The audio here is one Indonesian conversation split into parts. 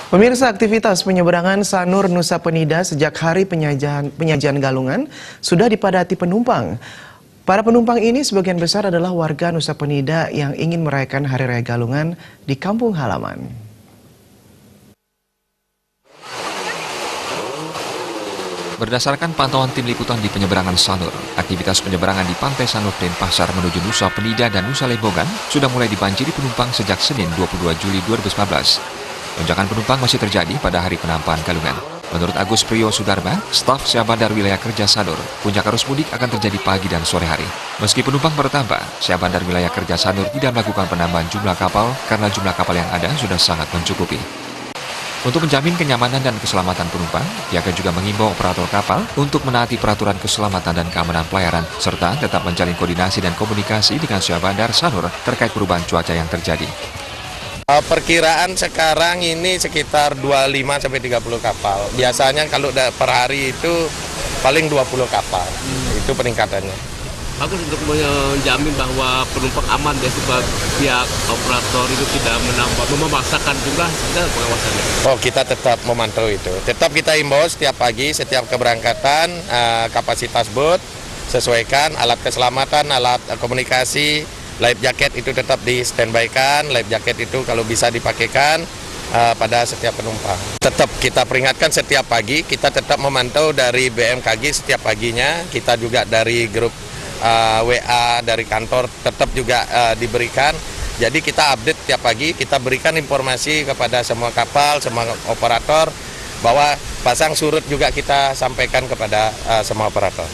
Pemirsa, aktivitas penyeberangan Sanur Nusa Penida sejak hari penyajian Galungan sudah dipadati penumpang. Para penumpang ini sebagian besar adalah warga Nusa Penida yang ingin merayakan Hari Raya Galungan di kampung halaman. Berdasarkan pantauan tim liputan di penyeberangan Sanur, aktivitas penyeberangan di Pantai Sanur Denpasar menuju Nusa Penida dan Nusa Lembongan sudah mulai dibanjiri penumpang sejak Senin 22 Juli 2019. Lonjakan penumpang masih terjadi pada hari penampakan Galungan. Menurut Agus Priyo Sudarma, staf Syah Bandar Wilayah Kerja Sanur, puncak arus mudik akan terjadi pagi dan sore hari. Meski penumpang bertambah, Syah Bandar Wilayah Kerja Sanur tidak melakukan penambahan jumlah kapal karena jumlah kapal yang ada sudah sangat mencukupi. Untuk menjamin kenyamanan dan keselamatan penumpang, pihaknya juga mengimbau operator kapal untuk menaati peraturan keselamatan dan keamanan pelayaran, serta tetap menjalin koordinasi dan komunikasi dengan Syah Bandar Sanur terkait perubahan cuaca yang terjadi. Perkiraan sekarang ini sekitar 25-30 kapal. Biasanya kalau per hari itu paling 20 kapal. Itu peningkatannya. Bagus untuk menjamin bahwa penumpang aman ya, sebab pihak operator itu tidak memaksakan jumlah dan pengawasannya. Oh, kita tetap memantau itu. Tetap kita himbau setiap pagi, setiap keberangkatan, kapasitas bot, sesuaikan alat keselamatan, alat komunikasi, life jacket itu tetap di standby-kan, life jacket itu kalau bisa dipakaikan pada setiap penumpang. Tetap kita peringatkan setiap pagi, kita tetap memantau dari BMKG setiap paginya, kita juga dari grup WA dari kantor tetap juga diberikan. Jadi kita update tiap pagi, kita berikan informasi kepada semua kapal, semua operator, bahwa pasang surut juga kita sampaikan kepada semua operator.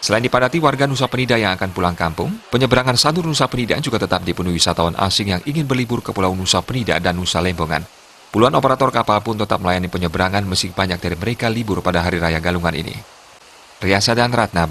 Selain dipadati warga Nusa Penida yang akan pulang kampung, penyeberangan Sanur Nusa Penida juga tetap dipenuhi wisatawan asing yang ingin berlibur ke Pulau Nusa Penida dan Nusa Lembongan. Puluhan operator kapal pun tetap melayani penyeberangan meski banyak dari mereka libur pada Hari Raya Galungan ini. Riasa dan Ratna